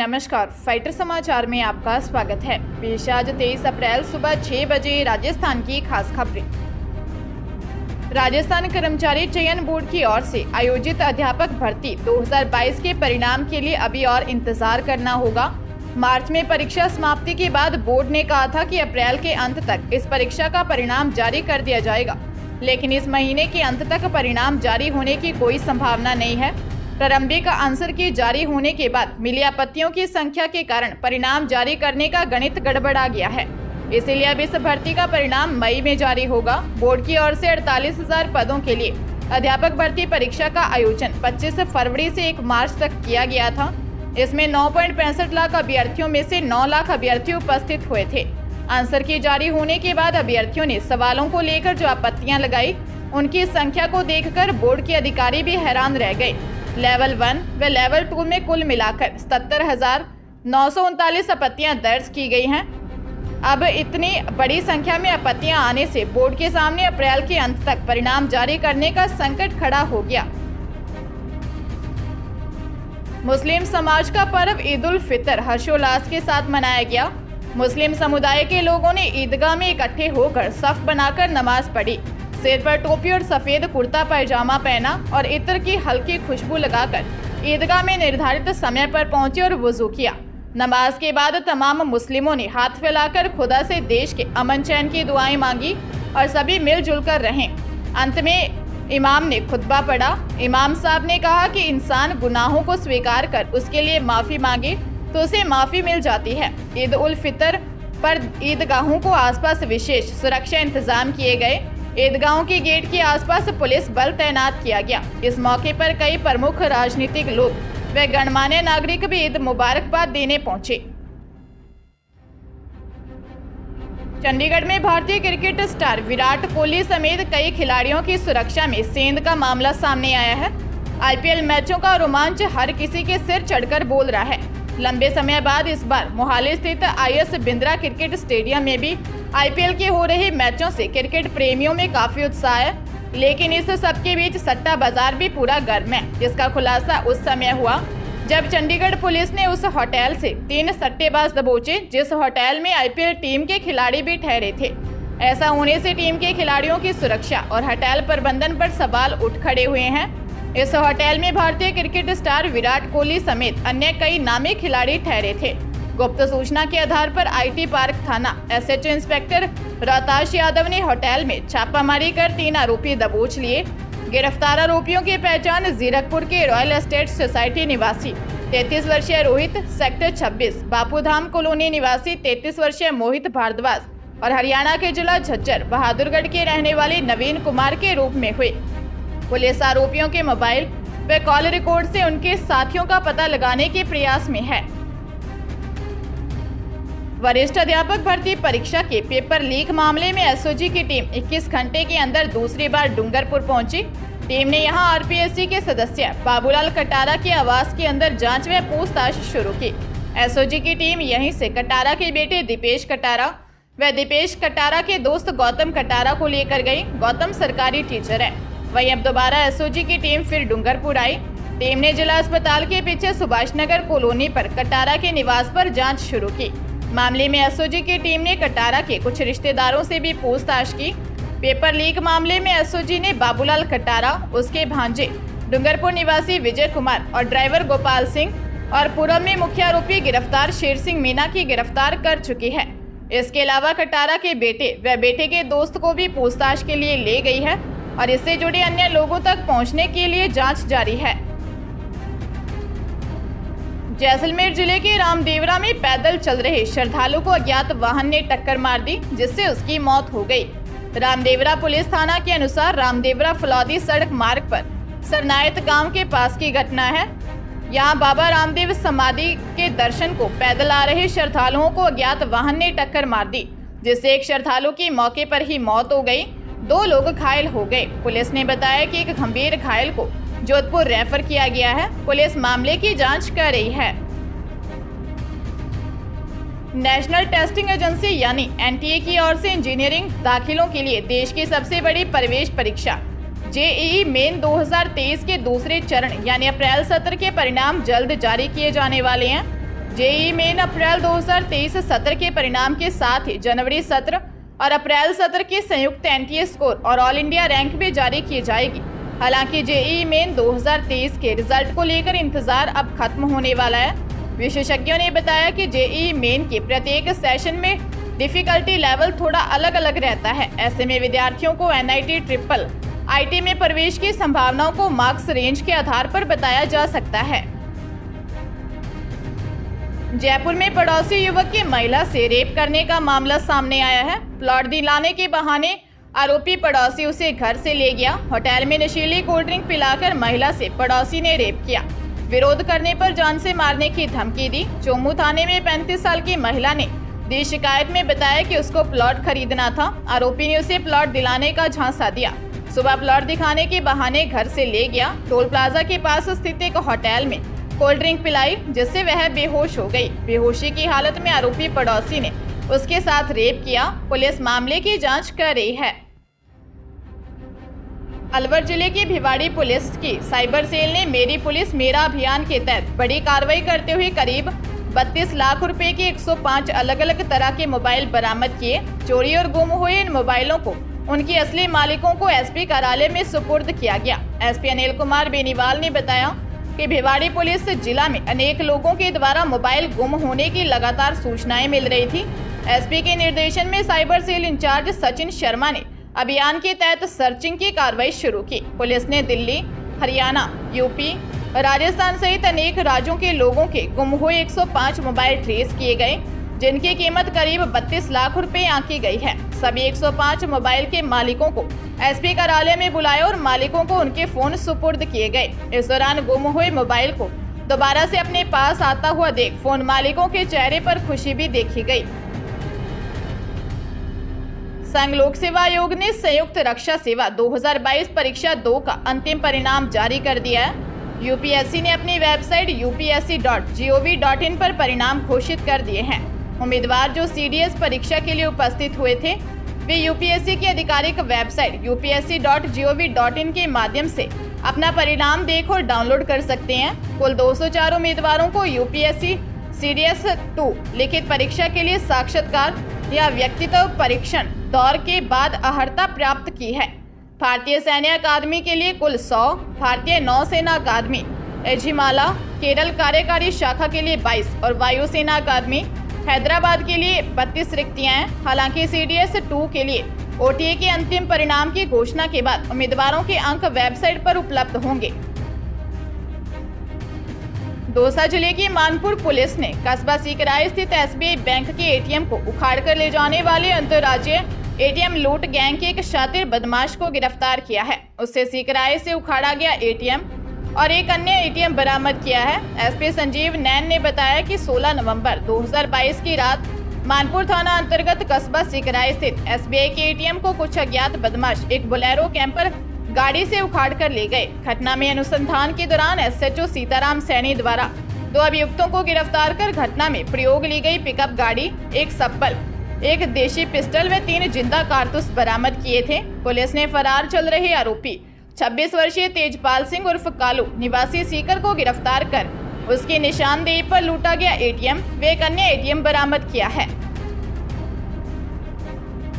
नमस्कार, फाइटर समाचार में आपका स्वागत है। पेश आज 23 अप्रैल सुबह 6 बजे राजस्थान की खास खबरें। राजस्थान कर्मचारी चयन बोर्ड की ओर से आयोजित अध्यापक भर्ती 2022 के परिणाम के लिए अभी और इंतजार करना होगा। मार्च में परीक्षा समाप्ति के बाद बोर्ड ने कहा था कि अप्रैल के अंत तक इस परीक्षा का परिणाम जारी कर दिया जाएगा, लेकिन इस महीने के अंत तक परिणाम जारी होने की कोई संभावना नहीं है। प्रारंभिक आंसर की जारी होने के बाद मिली आपत्तियों की संख्या के कारण परिणाम जारी करने का गणित गड़बड़ा गया है, इसीलिए अब इस भर्ती का परिणाम मई में जारी होगा। बोर्ड की ओर से 48,000 पदों के लिए अध्यापक भर्ती परीक्षा का आयोजन 25 फरवरी से 1 मार्च तक किया गया था। इसमें 9.65 लाख अभ्यर्थियों में से 9 लाख अभ्यर्थी उपस्थित हुए थे। आंसर की जारी होने के बाद अभ्यर्थियों ने सवालों को लेकर जो आपत्तियां लगाई, उनकी संख्या को देखकर बोर्ड के अधिकारी भी हैरान रह गए। लेवल 1 व लेवल 2 में कुल मिलाकर 77,939 आपत्तियां दर्ज की गई हैं। अब इतनी बड़ी संख्या में आपत्तियां आने से बोर्ड के सामने अप्रैल के अंत तक परिणाम जारी करने का संकट खड़ा हो गया। मुस्लिम समाज का पर्व ईद उल फितर हर्षोल्लास के साथ मनाया गया। मुस्लिम समुदाय के लोगों ने ईदगाह में इकट्ठे होकर सफ बनाकर नमाज पढ़ी, सिर पर टोपी और सफेद कुर्ता पैजामा पहना और इत्र की हल्की खुशबू लगाकर ईदगाह में निर्धारित समय पर पहुंचे और वुजू किया। नमाज के बाद तमाम मुस्लिमों ने हाथ फैलाकर खुदा से देश के अमन चैन की दुआएं मांगी और सभी मिलजुल कर रहें। अंत में इमाम ने खुतबा पढ़ा। इमाम साहब ने कहा कि इंसान गुनाहों को स्वीकार कर उसके लिए माफ़ी मांगे तो उसे माफ़ी मिल जाती है। ईद उल फितर पर ईदगाहों को आसपास विशेष सुरक्षा इंतजाम किए गए। ईदगाहों के गेट के आसपास पुलिस बल तैनात किया गया। इस मौके पर कई प्रमुख राजनीतिक लोग व गणमान्य नागरिक भी ईद मुबारकबाद देने पहुंचे। चंडीगढ़ में भारतीय क्रिकेट स्टार विराट कोहली समेत कई खिलाड़ियों की सुरक्षा में सेंध का मामला सामने आया है। आईपीएल मैचों का रोमांच हर किसी के सिर चढ़कर बोल रहा है। लंबे समय बाद इस बार मोहाली स्थित आईएस बिंद्रा क्रिकेट स्टेडियम में भी आईपीएल के हो रहे मैचों से क्रिकेट प्रेमियों में काफी उत्साह है, लेकिन इस सबके बीच सट्टा बाजार भी पूरा गर्म है, जिसका खुलासा उस समय हुआ जब चंडीगढ़ पुलिस ने उस होटल से 3 सट्टेबाज दबोचे जिस होटल में आईपीएल टीम के खिलाड़ी भी ठहरे थे। ऐसा होने से टीम के खिलाड़ियों की सुरक्षा और होटल प्रबंधन पर सवाल उठ खड़े हुए हैं। इस होटल में भारतीय क्रिकेट स्टार विराट कोहली समेत अन्य कई नामी खिलाड़ी ठहरे थे। गुप्त सूचना के आधार पर आईटी पार्क थाना एसएचओ इंस्पेक्टर रोहताश यादव ने होटल में छापामारी कर 3 आरोपी दबोच लिए। गिरफ्तार आरोपियों की पहचान जीरकपुर के रॉयल एस्टेट सोसाइटी निवासी 33 वर्षीय रोहित, सेक्टर 26 बापूधाम कॉलोनी निवासी 33 वर्षीय मोहित भारद्वाज और हरियाणा के जिला झज्जर बहादुरगढ़ के रहने वाले नवीन कुमार के रूप में हुए। पुलिस आरोपियों के मोबाइल व कॉल रिकॉर्ड से उनके साथियों का पता लगाने के प्रयास में है। वरिष्ठ अध्यापक भर्ती परीक्षा के पेपर लीक मामले में एसओजी की टीम 21 घंटे के अंदर दूसरी बार डूंगरपुर पहुंची। टीम ने यहां आरपीएससी के सदस्य बाबूलाल कटारा के आवास के अंदर जांच व पूछताछ शुरू की। एसओजी की टीम यहीं से कटारा के बेटे दीपेश कटारा व दीपेश कटारा के दोस्त गौतम कटारा को लेकर गई। गौतम सरकारी टीचर है। वहीं अब दोबारा एसओजी की टीम फिर डूंगरपुर आई। टीम ने जिला अस्पताल के पीछे सुभाष नगर कॉलोनी पर कटारा के निवास पर जांच शुरू की। मामले में एसओजी की टीम ने कटारा के कुछ रिश्तेदारों से भी पूछताछ की। पेपर लीक मामले में एसओजी ने बाबूलाल कटारा, उसके भांजे डूंगरपुर निवासी विजय कुमार और ड्राइवर गोपाल सिंह और पूर्व में मुख्य आरोपी गिरफ्तार शेर सिंह मीना की गिरफ्तार कर चुकी है। इसके अलावा कटारा के बेटे व बेटे के दोस्त को भी पूछताछ के लिए ले गई है और इससे जुड़े अन्य लोगों तक पहुंचने के लिए जांच जारी है। जैसलमेर जिले के रामदेवरा में पैदल चल रहे श्रद्धालु को अज्ञात वाहन ने टक्कर मार दी, जिससे उसकी मौत हो गई। रामदेवरा पुलिस थाना के अनुसार रामदेवरा फलौदी सड़क मार्ग पर सरनायत गांव के पास की घटना है। यहां बाबा रामदेव समाधि के दर्शन को पैदल आ रहे श्रद्धालुओं को अज्ञात वाहन ने टक्कर मार दी, जिससे एक श्रद्धालु की मौके पर ही मौत हो गई। 2 लोग घायल हो गए। पुलिस ने बताया कि एक गंभीर घायल को जोधपुर रेफर किया गया है। पुलिस मामले की जांच कर रही है। नेशनल टेस्टिंग एजेंसी यानी एनटीए की ओर से इंजीनियरिंग दाखिलों के लिए देश की सबसे बड़ी प्रवेश परीक्षा जेईई मेन 2023 के दूसरे चरण यानी अप्रैल सत्र के परिणाम जल्द जारी किए जाने वाले हैं। जेईई मेन अप्रैल 2023 सत्र के परिणाम के साथ ही जनवरी सत्र और अप्रैल सत्र के संयुक्त एनटीए स्कोर और ऑल इंडिया रैंक भी जारी की जाएगी। हालांकि जेईई मेन 2023 के रिजल्ट को लेकर इंतजार अब खत्म होने वाला है। विशेषज्ञों ने बताया कि जेईई मेन के प्रत्येक सेशन में डिफिकल्टी लेवल थोड़ा अलग अलग रहता है। ऐसे में विद्यार्थियों को एनआईटी ट्रिपल आईटी में प्रवेश की संभावनाओं को मार्क्स रेंज के आधार पर बताया जा सकता है। जयपुर में पड़ोसी युवक की महिला से रेप करने का मामला सामने आया है। प्लॉट दिलाने के बहाने आरोपी पड़ोसी उसे घर से ले गया। होटल में नशीली कोल्ड ड्रिंक पिलाकर महिला से पड़ोसी ने रेप किया। विरोध करने पर जान से मारने की धमकी दी। चोमू थाने में 35 साल की महिला ने दी शिकायत में बताया कि उसको प्लॉट खरीदना था। आरोपी ने उसे प्लॉट दिलाने का झांसा दिया। सुबह प्लॉट दिखाने के बहाने घर से ले गया। टोल प्लाजा के पास स्थित एक होटल में कोल्ड ड्रिंक पिलाई, जिससे वह बेहोश हो गई। बेहोशी की हालत में आरोपी पड़ोसी ने उसके साथ रेप किया। पुलिस मामले की जांच कर रही है। अलवर जिले की भिवाड़ी पुलिस की साइबर सेल ने मेरी पुलिस मेरा अभियान के तहत बड़ी कार्रवाई करते हुए करीब 32 लाख रुपए के 105 अलग अलग तरह के मोबाइल बरामद किए। चोरी और गुम हुए इन मोबाइलों को उनकी असली मालिकों को एसपी कार्यालय में सुपुर्द किया गया। एसपी अनिल कुमार बेनीवाल ने बताया कि भिवाड़ी पुलिस जिला में अनेक लोगों के द्वारा मोबाइल गुम होने की लगातार सूचनाएं मिल रही थी। एसपी के निर्देशन में cyber cell incharge Sachin Sharma ने अभियान के तहत सर्चिंग की कार्रवाई शुरू की। पुलिस ने दिल्ली, हरियाणा, यूपी, राजस्थान सहित अनेक राज्यों के लोगों के गुम हुए 105 मोबाइल ट्रेस किए गए, जिनकी कीमत करीब 32 लाख रुपए आंकी गई है। सभी 105 मोबाइल के मालिकों को एसपी कार्यालय में बुलाया और मालिकों को उनके फोन सुपुर्द किए गए। इस दौरान गुम हुए मोबाइल को दोबारा से अपने पास आता हुआ देख फोन मालिकों के चेहरे पर खुशी भी देखी गई। संघ लोक सेवा आयोग ने संयुक्त रक्षा सेवा 2022 परीक्षा 2 का अंतिम परिणाम जारी कर दिया है। यूपीएससी ने अपनी वेबसाइट upsc.gov.in पर परिणाम घोषित कर दिए हैं। उम्मीदवार जो सीडीएस परीक्षा के लिए उपस्थित हुए थे, वे यूपीएससी की आधिकारिक वेबसाइट upsc.gov.in के माध्यम से अपना परिणाम देख और डाउनलोड कर सकते हैं। कुल 204 उम्मीदवारों को यूपीएससी सीडीएस 2 लिखित परीक्षा के लिए साक्षात्कार या व्यक्तित्व परीक्षण दौर के बाद अर्हता प्राप्त की है। भारतीय सैन्य अकादमी के लिए कुल 100, भारतीय नौसेना अकादमी एझिमाला केरल कार्यकारी शाखा के लिए 22 और वायुसेना अकादमी हैदराबाद के लिए 32 रिक्तियां हैं। हालांकि सीडीएस 2 के लिए ओटीए के अंतिम परिणाम की घोषणा के बाद उम्मीदवारों के अंक वेबसाइट पर उपलब्ध होंगे। दौसा जिले की मानपुर पुलिस ने कस्बा सीकराय स्थित एसबीआई बैंक के एटीएम को उखाड़कर ले जाने वाले अंतर्राज्यीय एटीएम लूट गैंग के एक शातिर बदमाश को गिरफ्तार किया है। उससे सीकराय से उखाड़ा गया एटीएम और एक अन्य एटीएम बरामद किया है। एसपी संजीव नैन ने बताया कि 16 नवंबर 2022 की रात मानपुर थाना अंतर्गत कस्बा सीकराय स्थित एसबीआई के एटीएम को कुछ अज्ञात बदमाश एक बोलेरो कैंपर गाड़ी से उखाड़ कर ले गए। घटना में अनुसंधान के दौरान एसएचओ सीताराम सैनी द्वारा 2 अभियुक्तों को गिरफ्तार कर घटना में प्रयोग ली गई पिकअप गाड़ी, एक सप्पल, एक देशी पिस्टल व 3 जिंदा कारतूस बरामद किए थे। पुलिस ने फरार चल रहे आरोपी 26 वर्षीय तेजपाल सिंह उर्फ कालू निवासी सीकर को गिरफ्तार कर उसकी निशानदेही पर लूटा गया एटीएम व एक अन्य एटीएम बरामद किया है।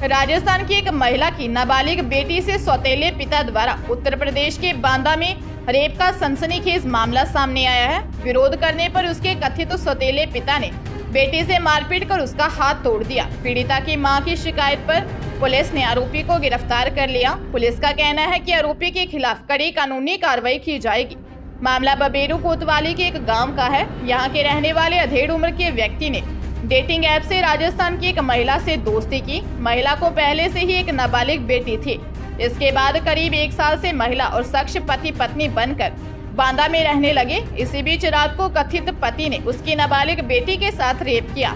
राजस्थान की एक महिला की नाबालिग बेटी से सौतेले पिता द्वारा उत्तर प्रदेश के बांदा में रेप का सनसनीखेज मामला सामने आया है। विरोध करने पर उसके कथित सौतेले पिता ने बेटी से मारपीट कर उसका हाथ तोड़ दिया। पीड़िता की मां की शिकायत पर पुलिस ने आरोपी को गिरफ्तार कर लिया। पुलिस का कहना है कि आरोपी के खिलाफ कड़ी कानूनी कार्रवाई की जाएगी। मामला बबेरू कोतवाली के एक गांव का है। यहां के रहने वाले अधेड़ उम्र के व्यक्ति ने डेटिंग ऐप से राजस्थान की एक महिला से दोस्ती की। महिला को पहले से ही एक नाबालिग बेटी थी। इसके बाद करीब 1 साल से महिला और शख्स पति पत्नी बनकर बांदा में रहने लगे। इसी बीच रात को कथित पति ने उसकी नाबालिग बेटी के साथ रेप किया।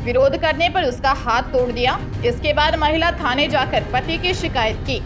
विरोध करने पर उसका हाथ तोड़ दिया। इसके बाद महिला थाने जाकर पति की शिकायत की।